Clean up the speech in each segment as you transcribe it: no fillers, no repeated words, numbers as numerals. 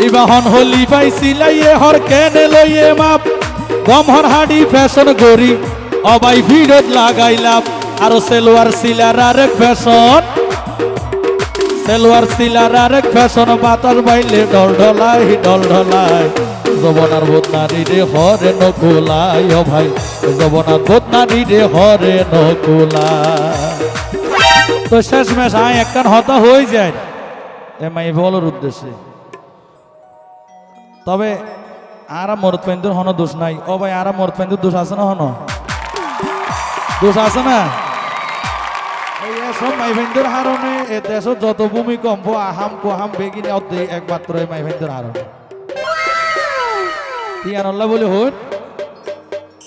ইবাহন হলি পাই সিলাইয়ে হর কেনে লইয়ে মাপ গমহর হাডি ফ্যাশন গরি অবাই ভিড়ত লাগাইলাম আরো সেলোয়ার সিলার আরেক ফ্যাশন সেলোয়ার সিলার আরেক ফ্যাশন বাতাস বাইলে ডল ঢলাই যবনার বদনারি রে হরে নকুলাই ও ভাই যবনার বদনারি রে হরে নকুলাই তো শেষ মেশ আয় একখান হতা হয়ে যায় এমাই বলার উদ্দেশ্যে তবে আরা মরদ পেন্দুর হন দোষ নাই ও ভাই আরা মরদ পেন্দুর দোষ আছে না হন দোষ আছে না এই সব মাই পেন্দুর হারণে এ দেশ যত ভূমিকম্প আহাম কোহাম বেগিনে অর্ধে একমাত্র এই মাই পেন্দুর হারণে তিয়ান আল্লাহ বলে হন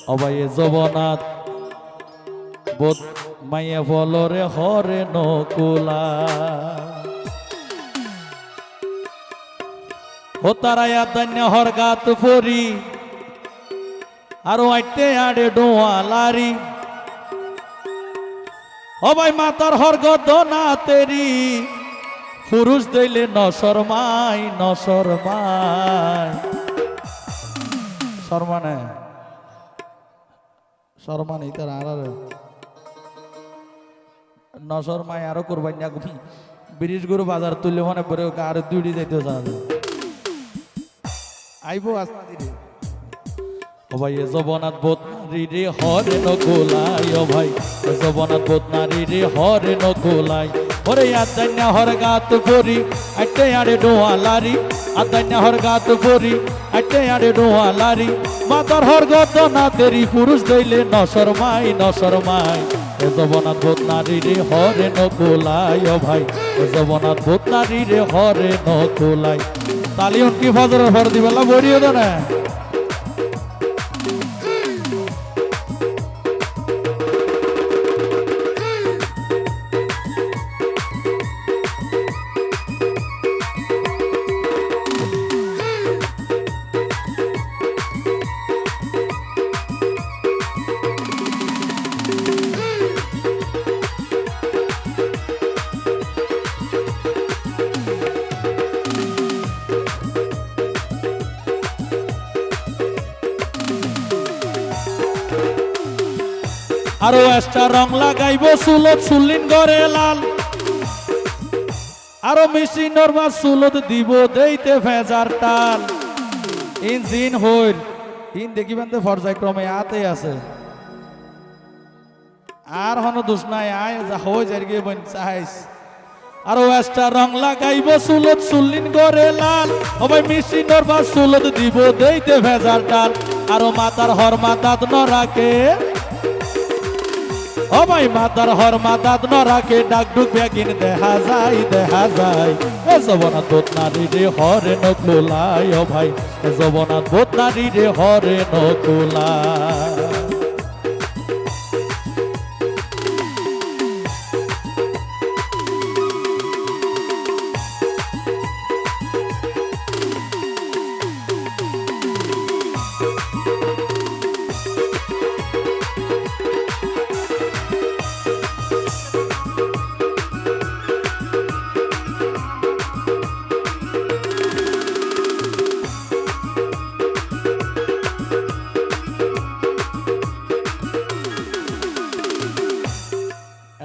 ও ভাই এ জবনাথ বোধ মাইয়া বলরে হরে নকুলা হোতারায়া দন্য হরগাত ফরি আর আইতে আড়ে ডোয়া লারি ও ভাই মাতার হরগত না তেরি পুরুষ দইলে নশরমাই শর্মানে শর্মান ইতার আর নশরমাই আরো করবাই না ব্রিজ গরু বাজার তুললে মনে পড়ে আর দুইটি যাইতে যাবে আইবো আস্তে ধীরে ও ভাই এ জবনাথ বদনারি রে হরে নকুলাই ও ভাই এ জবনাথ বদনারি রে হরে নকুলাই ওরে আদান্যা হর গাত পরি আটে আড়ে ডোয়া লারি আদান্যা হর গাত পরি আটে আড়ে ডোয়া লারি মাতার হর গত না তেরি পুরুষ দইলে নশরমাই এ জবনাথ বদনারি রে হরে নকুলাই ও ভাই এ জবনাথ বদনারি রে হরে নকুলাই তালিয়ন কি ফজরের ফর দিবেলা বড়িয়ে দো না আরো একটা রং লাগাইব চুলত চুলিন গড়ে লাল আরো মেশিনর বা চুলত দিব দেইতে ভেজার টাল ইঞ্জিন হইল ইন দেখিবেন তো পর্যায়ক্রমে আতে আছে আর হন দোষ নাই আয় যা হয়ে যাই গিয়ে বন চাইস আরো একটা রং লাগাইব চুলত চুলিন গড়ে লাল ও ভাই মেশিনর বা চুলত দিব দেইতে ভেজার টাল আরো মাতার হর মাতাত ন রাখে ও ভাই মাতার হর মাতাত ন রাখে ডাক ডুক বেগিন দেখা যায় এ জবনাথ বদনারি রে হরে নকুলাই ও ভাই এ জবনাথ বদনারি রে হরে নকুলাই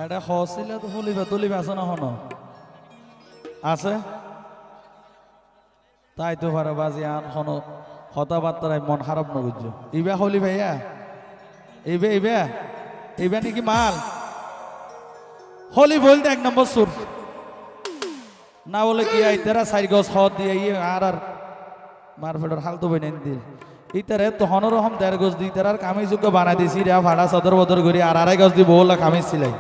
এটা হসিলে তো তুলিবে আছে না হন আছে তাই তো পারে বাজি আন হন হতাবার্তারাই মন খারাপ নগুজ ইবা হলি ভাইয়া ইবে নাকি মাল হলি বলতে এক নম্বর সুর না বলে কি তেরা সাইড গছ হদ দিয়ে আর মারফেডর হাল তো বইনেন দিল ইতারে তো হনরহম ১.৫ গজ দি তেরার কামি যোগ্য বানাই দিছি রে ভাড়া সদর বদর করি আর ২.৫ গজ দি বহুলা কামি ছিলাই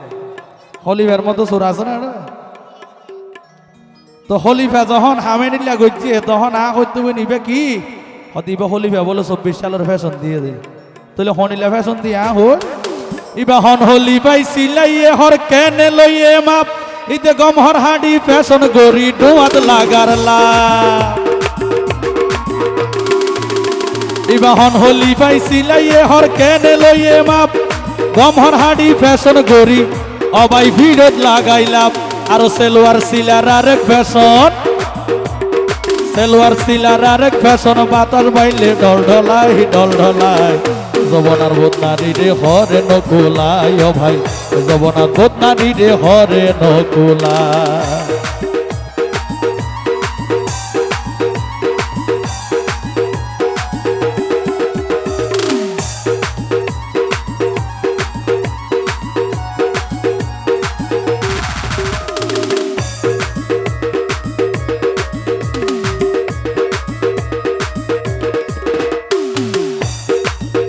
হলিফের মতো সুর আছে না তো হলিফা যখন হামেনিলা গইছে তখন আ করতে নিবে কি হতিবা হলিফা বলে ২৪ সালের ফ্যাশন দিয়ে দে তাহলে হনিলা ফ্যাশন দিয়ে হল ইবা হন হলি পাই সিলাইয়ে হর কেনে লইয়ে মাপ ইতে গম হর হাডি ফ্যাশন গরি ডোয়াত লাগারলা ইবা হন হলি পাই সিলাইয়ে হর কেনে লইয়ে মাপ গম হর হাডি ফ্যাশন গরি অবাই ভিড়ত লাগাইলাম আরো সেলোয়ার সিলার আরেক ফ্যাশন সেলোয়ার সিলার আরেক ফ্যাশন বাতাস বাইলে ডল ঢলাই যবনার বোধ নারী রে হরে নকুলায় ও ভাই যবনার বোধ নারী রে হরে নকুলায়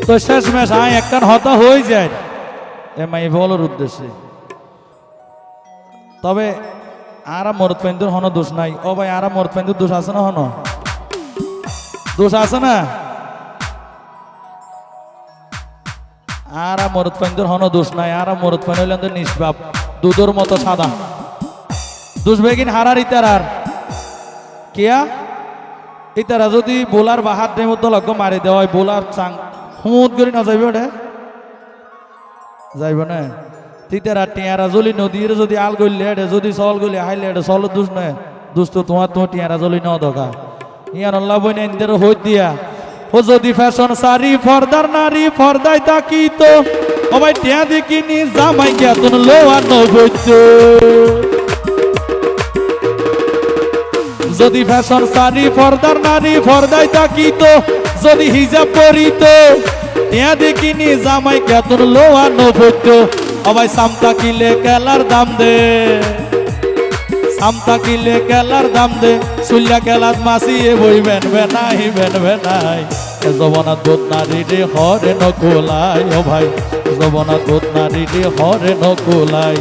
তো শেষমেশ একখান হতা হয়ে যায় এমাই বলার উদ্দেশ্যে তবে আর মরদ পেন্দুর হন দোষ নাই ও ভাই আর মরদ পেন্দুর দোষ আছে না হন দোষ আছে না আর মরদ পেন্দুর হন দোষ নাই আর মরদ পেন হইলেন নিষ্পাপ দুধের মতো সাদা দোষ বেগিন হারার ইতার আর কিয়া ইতারা যদি বোলার বাহার ডেম লক্ষ্য মারি দেওয়া হয় বোলার চাং হুমুদ করি না যাইব ওটা যাইব না তিতারা টিয়ারা জলি নদীর যদি আল গইলে এটা যদি চল গইলে হাইলে এটা চল দুষ নয় দুষ তো তোমার টিয়ারা জলি ন দরকার ইয়ার আল্লাহ বই নিদের হই দিয়া ও যদি ফ্যাশন সারি ফর্দার নারী ফর্দাই তাকি তো ও ভাই টিয়া দেখিনি জামাই গিয়া তুন লোয়া নবইত যদি ফ্যাশন সারি ফর্দার নারী ফর্দাই তাকি তো যদি হিজাব পরিত টিয়া দেখিনি জামাই গিয়া তুন লোয়া নবইত অবাই সামতা কিলে কেলার দাম দে সামতা কিলে কেলার দাম দে সুল্লা কেলাত মাসিয়ে বইবেন বেনাই এ জবনাত বোধ নারী রে হরে নকুলাই ও ভাই জবনাত বোধ নারী রে হরে নকুলাই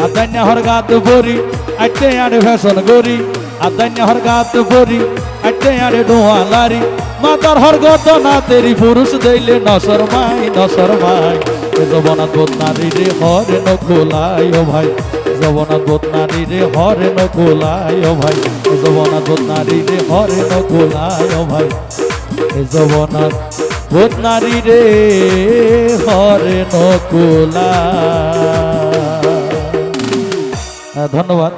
আদান্যা হর গাত ভরি আটে আরে ফ্যাশন গরি আদান্যা হর গাত ভরি আটে আরে ডোয়ালারি মাতার হর গত না তেরি পুরুষ দেইলে নসর মাই জবনাত বোধ নারী রে হরে নকুলাই ও ভাই জবনাত বোধ নারী রে হরে নকুলাই ও ভাই জবনাত বোধ নারী রে হরে নকুলাই ও ভাই জবনাত বোধ নারী রে হরে নকুলাই ধন্যবাদ।